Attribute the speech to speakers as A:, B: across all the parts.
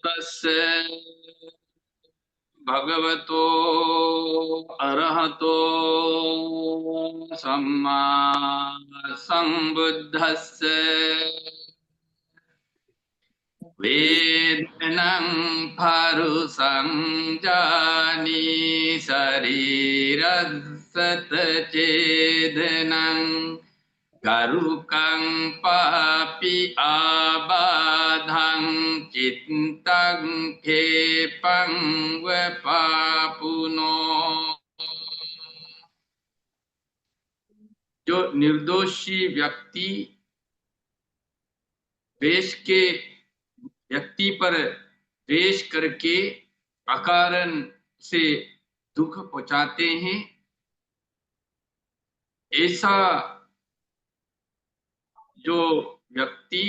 A: तस्य भगवतो अरहतो सम्मा संबुद्धस्य वेदनं परुषं जानी शरीरसतचेदनं गरुकं पापि आबाधं चित्तं खेपं वपापुनो। जो निर्दोषी व्यक्ति व्यक्ति पर द्वेष करके अकारण से दुख पहुंचाते हैं, ऐसा जो व्यक्ति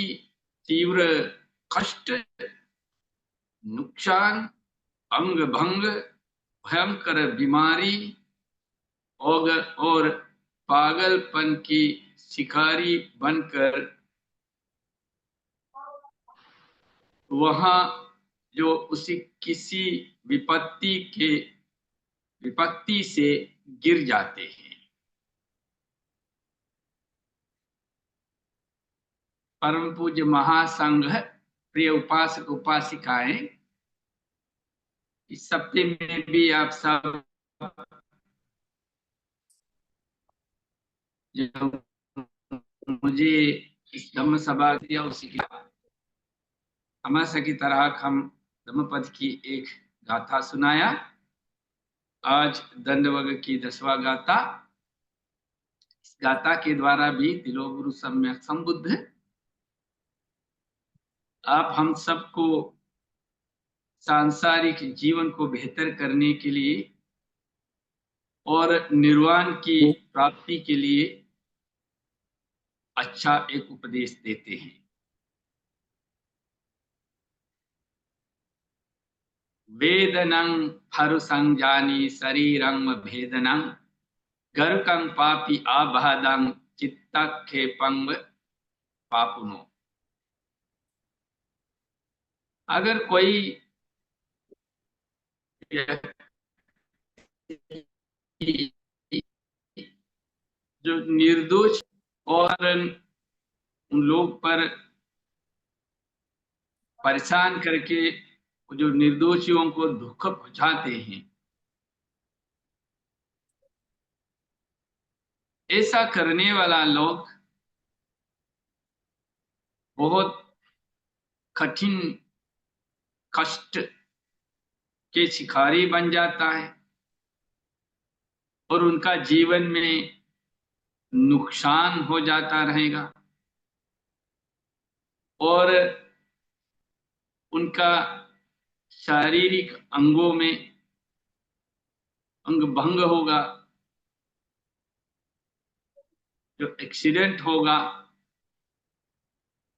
A: तीव्र कष्ट, नुकसान, अंग भंग, भयंकर बीमारी और पागलपन की शिकारी बनकर वहां जो उसी किसी विपत्ति से गिर जाते हैं। परम पूज्य महासंघ, प्रिय उपासक उपासिकाएं, इस सप्ताह में भी आप सब जो मुझे इस धम्म सभा दिया उसी की हमेशा की तरह हम धम्मपद की एक गाथा सुनाया। आज दंडवग की 10वां गाथा। इस गाथा के द्वारा भी तिलोगुरु सम्यक संबुद्ध आप हम सबको सांसारिक जीवन को बेहतर करने के लिए और निर्वाण की प्राप्ति के लिए अच्छा एक उपदेश देते हैं। वेदनं फरुसंजानी शरीरं भेदनं गर्कं पापी आबाधं चित्तक्षेपं पापुनो। अगर कोई जो निर्दोष और उन लोग पर परेशान करके जो निर्दोषियों को दुख पहुंचाते हैं, ऐसा करने वाला लोग बहुत कठिन कष्ट के शिकारी बन जाता है और उनका जीवन में नुकसान हो जाता रहेगा और उनका शारीरिक अंगों में अंग भंग होगा, जो एक्सीडेंट होगा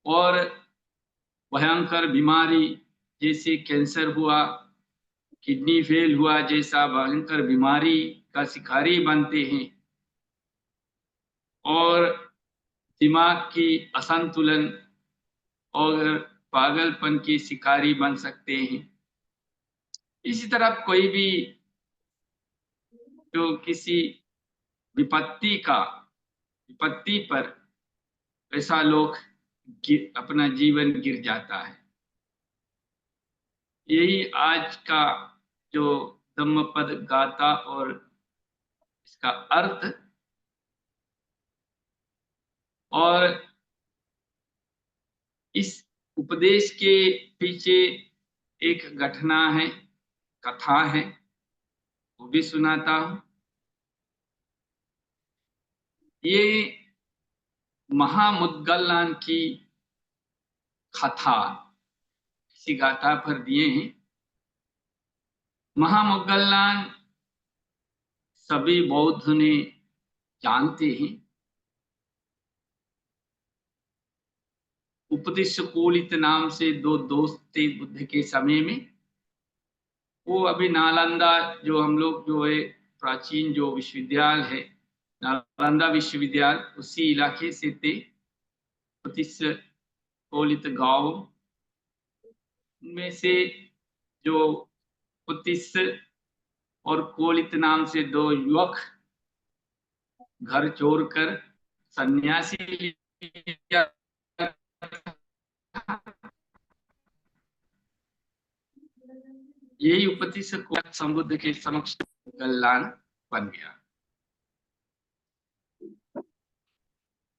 A: और भयंकर बीमारी जैसे कैंसर हुआ, किडनी फेल हुआ जैसा भयंकर बीमारी का शिकारी बनते हैं और दिमाग की असंतुलन और पागलपन की शिकारी बन सकते हैं। इसी तरह कोई भी जो किसी विपत्ति पर ऐसा लोग अपना जीवन गिर जाता है। यही आज का जो धम्मपद गाथा और इसका अर्थ और इस उपदेश के पीछे एक घटना है, कथा है, वो भी सुनाता हूं। ये महामुद्गलनान की कथा इसी गाथा पर दिए हैं। महामुद्गलनान सभी बौद्ध ने जानते हैं। उपदिशकोलित नाम से दो दोस्त थे बुद्ध के समय में। वो अभी नालंदा जो हम लोग जो है प्राचीन जो विश्वविद्यालय है नालंदा विश्वविद्यालय उसी इलाके से थे। उपदिशकोलित गांव उनमें से जो कुतिस और कोलित नाम से दो युवक घर छोड़कर सन्यासी लिया, यही उपतिस को समुद्र के समक्ष गल्लान बन गया।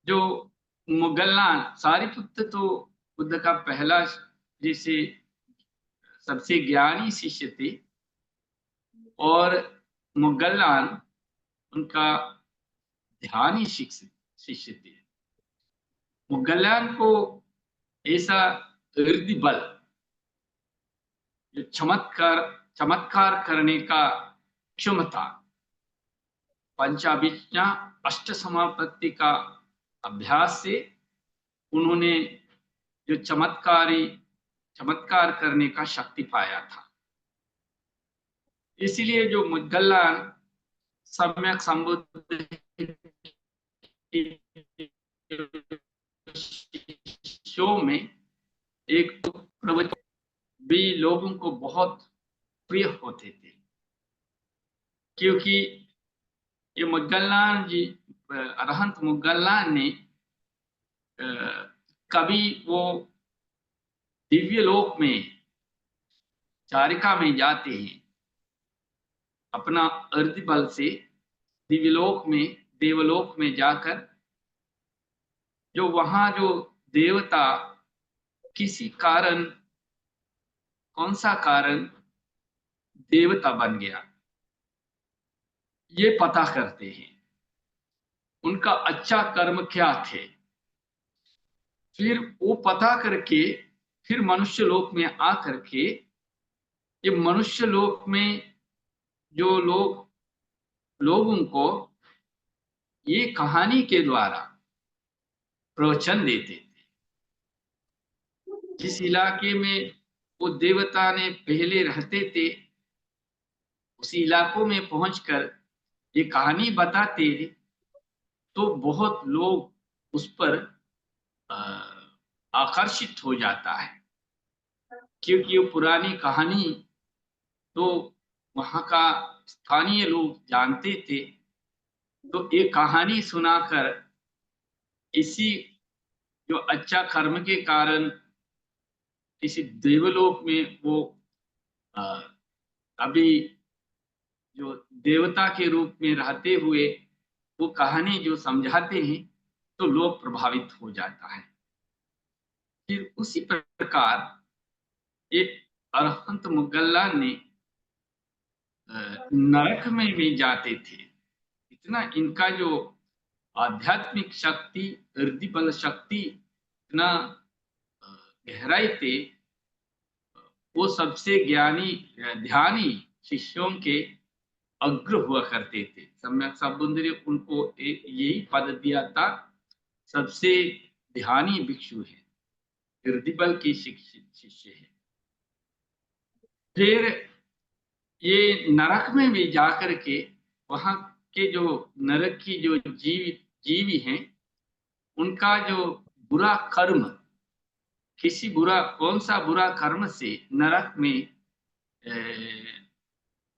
A: जो मुगल्लान सारिपुत्र तो बुद्ध का पहला जैसे सबसे ज्ञानी शिष्य थे, और मुगल्लान उनका ध्यानी शिष्य थे। मुगल्लान को ऐसा हृदय बल, जो चमत्कार करने का क्षमता, पंचाभिज्ञा अष्ट समापत्ति का अभ्यास से उन्होंने जो चमत्कार करने का शक्ति पाया था। इसलिए जो मुगल्लान सम्यक संबुद्ध शो में एक प्रवचन भी लोगों को बहुत प्रिय होते थे, क्योंकि ये मुगल्लान जी, अरहंत मुगल्लान ने कभी वो दिव्य लोक में चारिका में जाते हैं, अपना अर्ध बल से दिव्यलोक में देवलोक में जाकर जो वहां जो देवता किसी कारण, कौन सा कारण देवता बन गया, ये पता करते हैं, उनका अच्छा कर्म क्या थे, फिर वो पता करके फिर मनुष्य लोक में आकर के ये मनुष्य लोक में जो लोगों को ये कहानी के द्वारा प्रवचन देते थे। जिस इलाके में वो देवता ने पहले रहते थे, उसी इलाकों में पहुंचकर ये कहानी बताते, तो बहुत लोग उस पर आकर्षित हो जाता है, क्योंकि वो पुरानी कहानी तो वहां का स्थानीय लोग जानते थे। तो ये कहानी सुनाकर इसी जो अच्छा कर्म के कारण किसी देवलोक में वो अभी जो देवता के रूप में रहते हुए वो कहानी जो समझाते हैं, तो लोग प्रभावित हो जाता है। फिर उसी प्रकार एक अरहंत मुगल्लान ने नरक में भी जाते थे। इतना इनका जो आध्यात्मिक शक्ति, हृदय बल शक्ति इतना गहराई थे, वो सबसे ज्ञानी ध्यानी शिष्यों के अग्र हुआ करते थे। सम्यक संबुद्ध ने उनको यही पद दिया था, सबसे ध्यानी भिक्षु है, हृदय बल की शिष्य है। फिर ये नरक में भी जाकर के वहां के जो नरक की जो जीवी हैं, उनका जो बुरा कर्म, कौन सा बुरा कर्म से नरक में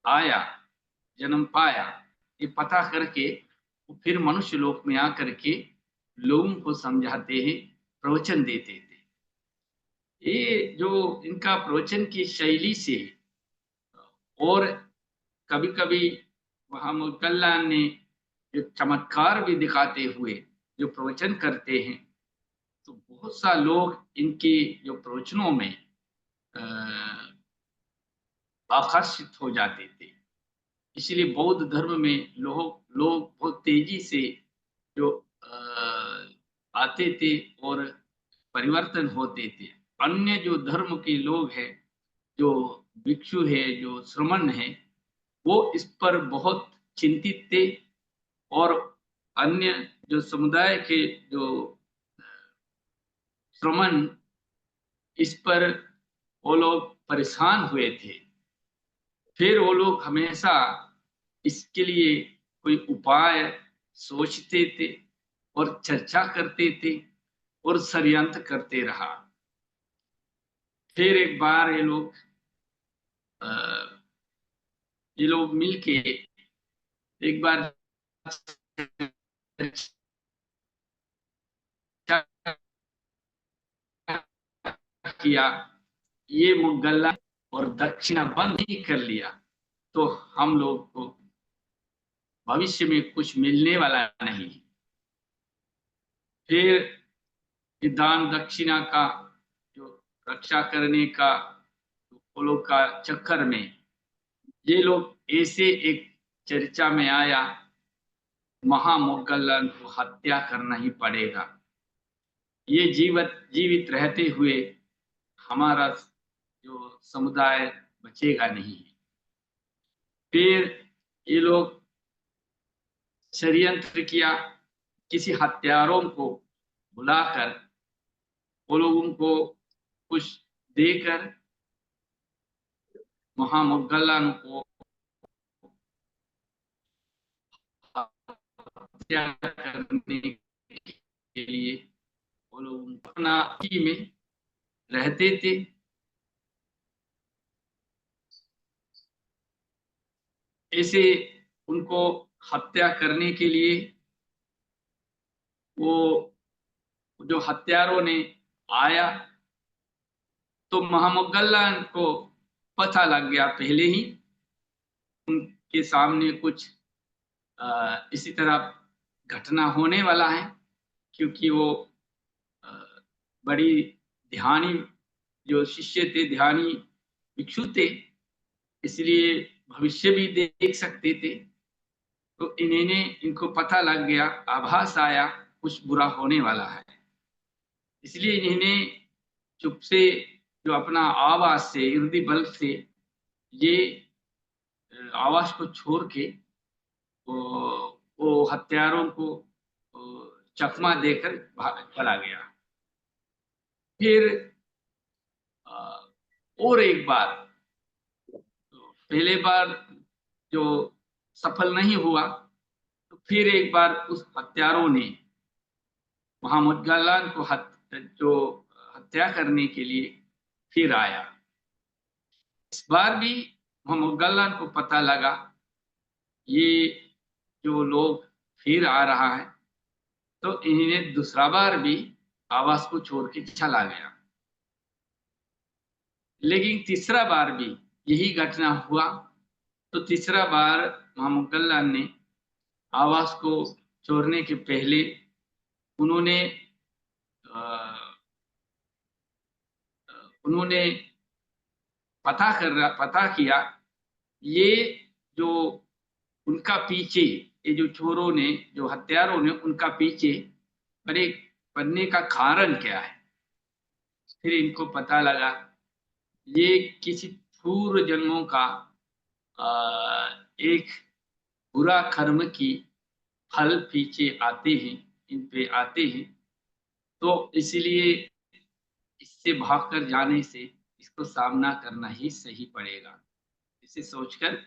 A: आया, जन्म पाया, ये पता करके फिर मनुष्य लोक में आकर के लोगों को समझाते हैं, प्रवचन देते थे। ये जो इनका प्रवचन की शैली से, और कभी कभी वहां मुगल्लान ने जो चमत्कार भी दिखाते हुए जो प्रवचन करते हैं, तो बहुत सा लोग इनके जो प्रवचनों में आकर्षित हो जाते थे। इसलिए बौद्ध धर्म में लोग बहुत तेजी से जो आते थे और परिवर्तन होते थे। अन्य जो धर्म के लोग हैं, जो भिक्षु है, जो श्रमण है, वो इस पर बहुत चिंतित थे, और अन्य जो समुदाय के जो श्रमण, इस पर वो लोग परेशान हुए थे। फिर वो लोग हमेशा इसके लिए कोई उपाय सोचते थे और चर्चा करते थे और षड्यंत्र करते रहा। फिर एक बार ये लोग मिलके एक बार किया, ये मुगल्ला और दक्षिणा बंद ही कर लिया तो हम लोग को भविष्य में कुछ मिलने वाला नहीं। फिर दान दक्षिणा का जो रक्षा करने का वो लोग का चक्कर में ये लोग ऐसे एक चर्चा में आया, महामुगल्लन को हत्या करना ही पड़ेगा, ये जीवित रहते हुए हमारा जो समुदाय बचेगा नहीं। फिर ये लोग षड्यंत्र किया, किसी हत्यारों को बुलाकर वो लोगों को कुछ देकर महामुगल्लन को हत्या करने के लिए वो लोग अपना ही में रहते थे। ऐसे उनको हत्या करने के लिए वो जो हत्यारों ने आया तो महामुगल्लन को पता लग गया पहले ही उनके सामने कुछ इसी तरह घटना होने वाला है, क्योंकि वो बड़ी ध्यानी जो शिष्य थे, ध्यानी भिक्षु थे, इसलिए भविष्य भी देख सकते थे। तो इनको पता लग गया, आभास आया कुछ बुरा होने वाला है, इसलिए इन्होंने चुप से जो अपना आवाज से इर्दी बल्ब से ये आवाज को छोड़ के वो हत्यारों को चकमा देकर चला गया। फिर और एक बार, पहले बार जो सफल नहीं हुआ तो फिर एक बार उस हत्यारों ने महामुगल्लन को जो हत्या करने के लिए फिर आया। इस बार भी महामुगल्लन को पता लगा ये जो लोग फिर आ रहा है, तो इन्हें दूसरा बार भी आवाज को छोड़ के चला गया। लेकिन तीसरा बार भी यही घटना हुआ, तो तीसरा बार महामुगल्लन ने आवाज को छोड़ने के पहले उन्होंने पता किया ये जो उनका पीछे, ये जो चोरों ने, जो हत्यारों ने उनका पीछे पड़ने का कारण क्या है। फिर इनको पता लगा ये किसी पूर्व जन्मों का एक बुरा कर्म की फल पीछे आते हैं, इन पे आते हैं, तो इसलिए इससे भागकर जाने से इसको सामना करना ही सही पड़ेगा। इसे सोचकर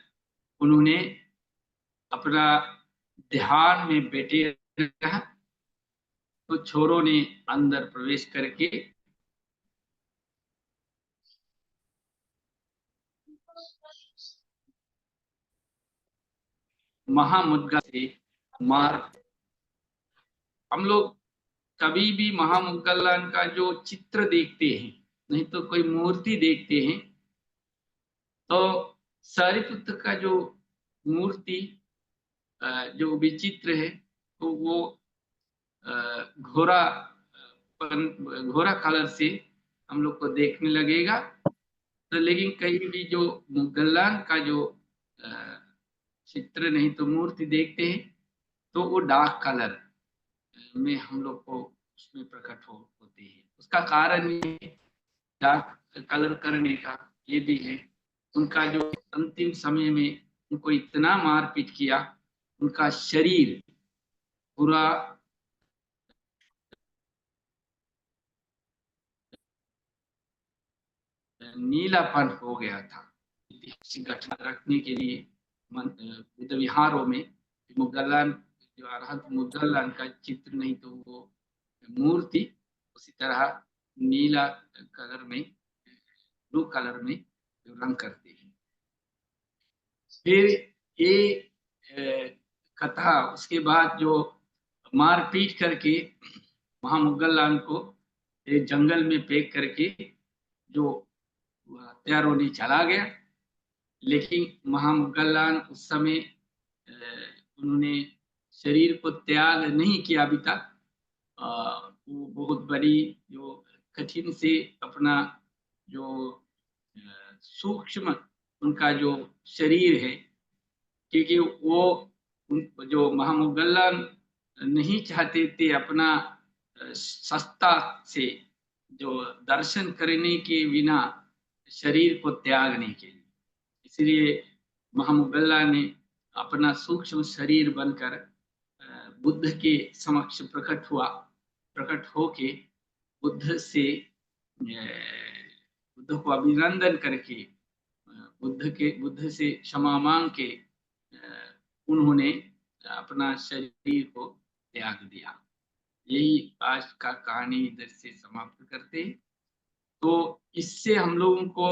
A: उन्होंने अपना ध्यान में बैठे रहा, तो चोरों ने अंदर प्रवेश करके महामुद्गा से मार। हम लोग कभी भी महामुगल्लन का जो चित्र देखते हैं, नहीं तो कोई मूर्ति देखते हैं, तो सारिपुत्र का जो मूर्ति जो विचित्र है, तो वो घोड़ा घोड़ा कलर से हम लोग को देखने लगेगा। तो लेकिन कहीं भी जो मुगल्लन का जो चित्र नहीं तो मूर्ति देखते हैं, तो वो डार्क कलर में हम लोग को उसमें प्रकट होते हैं। उसका कारण ये डार्क कलर करने का ये भी है, उनका जो अंतिम समय में उनको इतना मारपीट किया, उनका शरीर पूरा नीलापन हो गया था। ऐतिहासिक घटना रखने के लिए बुद्ध विहारों में मुगल्लन, जो अरहंत मुगल्लन का चित्र नहीं तो वो मूर्ति उसी तरह नीला कलर में ब्लू कलर में जो रंग करते हैं। फिर ये कथा उसके बाद जो मारपीट करके महामुगल्लान को एक जंगल में फेंक करके जो हत्यारों ने चला गया। लेकिन महामुगल्लान उस समय उन्होंने शरीर को त्याग नहीं किया अभी तक। वो बहुत बड़ी जो कठिन से अपना जो सूक्ष्म उनका जो शरीर है, क्योंकि वो जो महामुगल्लान नहीं चाहते थे अपना सस्ता से जो दर्शन करने के बिना शरीर को त्यागने के लिए, इसलिए महामुगल्ला ने अपना सूक्ष्म शरीर बनकर बुद्ध के समक्ष प्रकट होके बुद्ध को अभिनंदन करके बुद्ध से क्षमा मांग के उन्होंने अपना शरीर को त्याग दिया। यही आज का कहानी इधर से समाप्त करते हैं। तो इससे हम लोगों को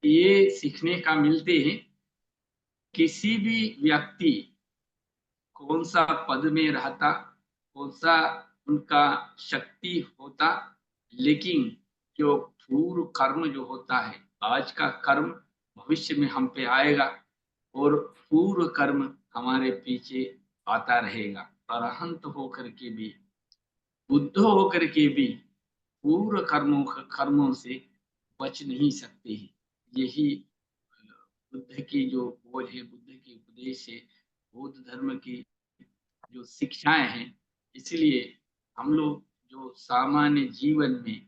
A: ये सीखने का मिलते हैं, किसी भी व्यक्ति कौन सा पद में रहता, कौन सा उनका शक्ति होता, लेकिन जो पूर्व कर्म जो होता है, आज का कर्म भविष्य में हम पे आएगा और पूर्व कर्म हमारे पीछे आता रहेगा। अरहंत होकर के भी, बुद्ध होकर के भी पूर्व कर्मों से बच नहीं सकते हैं। यही बुद्ध की जो बोल है, बुद्ध की उपदेश है, बौद्ध धर्म की जो शिक्षाएं हैं। इसलिए हम लोग जो सामान्य जीवन में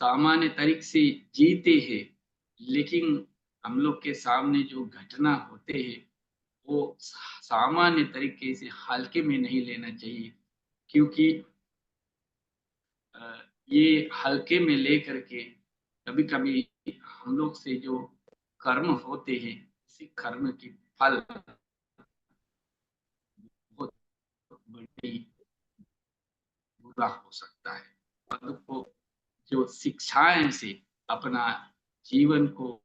A: सामान्य तरीके से जीते हैं, लेकिन हम लोग के सामने जो घटना होते हैं वो सामान्य तरीके से हल्के में नहीं लेना चाहिए, क्योंकि ये हल्के में लेकर के कभी कभी हम लोग से जो कर्म होते हैं, इसी कर्म की फल बहुत बड़ी बुरा हो सकता है। को जो शिक्षाएं से अपना जीवन को,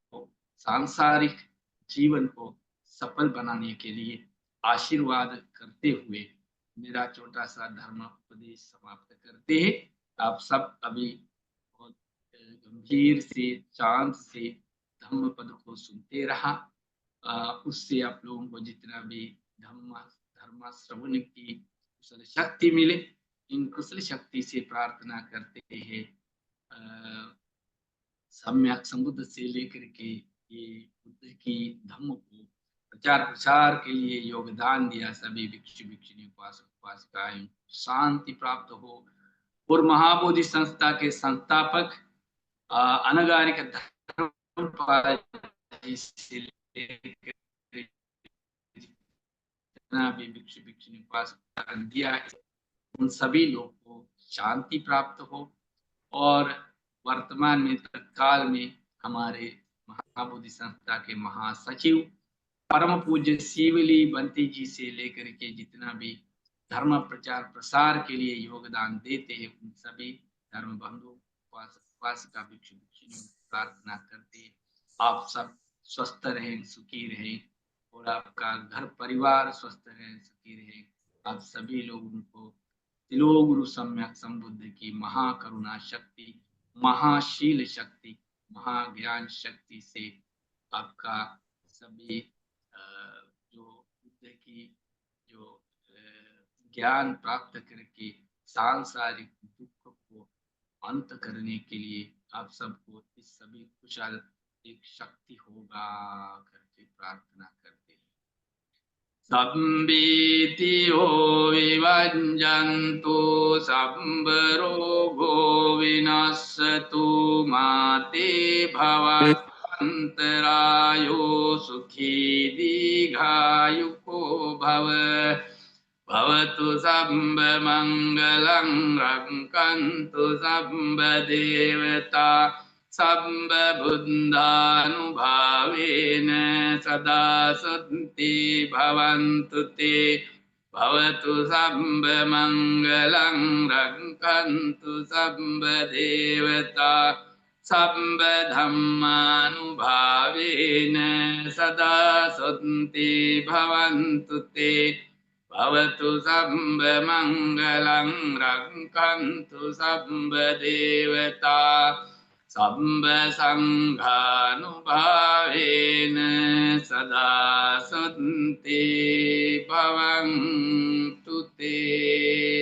A: सांसारिक जीवन को सफल बनाने के लिए आशीर्वाद करते हुए मेरा छोटा सा धर्म उपदेश समाप्त करते हैं। आप सब अभी बहुत गंभीर से, शांत से धम्म पद को सुनते रहा। उससे आप लोगों को जितना भी धर्म श्रवण की कुशल शक्ति मिले, इन कुशल शक्ति से प्रार्थना करते हैं सम्यक संबुद्ध से लेकर के ये बुद्ध की धम्म को प्रचार प्रसार के लिए योगदान दिया सभी भिक्षु भिक्षुणी उपासक उपासिकाएं शांति प्राप्त हो। और महाबोधि संस्था के संस्थापक अनगारिक धर्मपाल जी से लेकर जितना भी भिक्षु भिक्षुणी उपासक दिया है, उन सभी लोग को शांति प्राप्त हो। और वर्तमान में तत्काल में हमारे महाबोधि संस्था के महासचिव परम पूज्य शिवली बंती जी से लेकर के जितना भी धर्म प्रचार प्रसार के लिए योगदान देते हैं, उन सभी धर्म बंधु उपासिका भिक्षु भिक्षुणी प्रार्थना करते हैं आप सब स्वस्थ रहें, सुखी रहें, और आपका घर परिवार स्वस्थ रहे, सुखी रहे। आप सभी लोगों को तिलो गुरु सम्यक संबुद्ध की महाकरुणा शक्ति, महाशील शक्ति, महाज्ञान शक्ति से आपका सभी जो बुद्ध की जो ज्ञान प्राप्त करके सांसारिक दुख को अंत करने के लिए आप सबको इस सभी कुशल एक शक्ति होगा करके प्रार्थना करते हैं। संबीतियो विवञ्जन्तु संबरोगो विनश्यतु माते भवन्तरायो सुखी दीर्घायुको भव। भवतु सम्ब मंगलं रक्षन्तु सम्ब देवता सम्ब बुद्धानुभावेन सदा सन्ति भवन्तु ते। भवतु सम्ब मंगलं रक्षन्तु सम्ब देवता සම්බ ධම්මානුභාවේන සදා සොත්ති භවන්තු තේ භවතු සම්බ මංගලං රක්ඛන්තු සම්බ දේවතා සම්බ සංඝානුභාවේන සදා සොත්ති භවන්තු තේ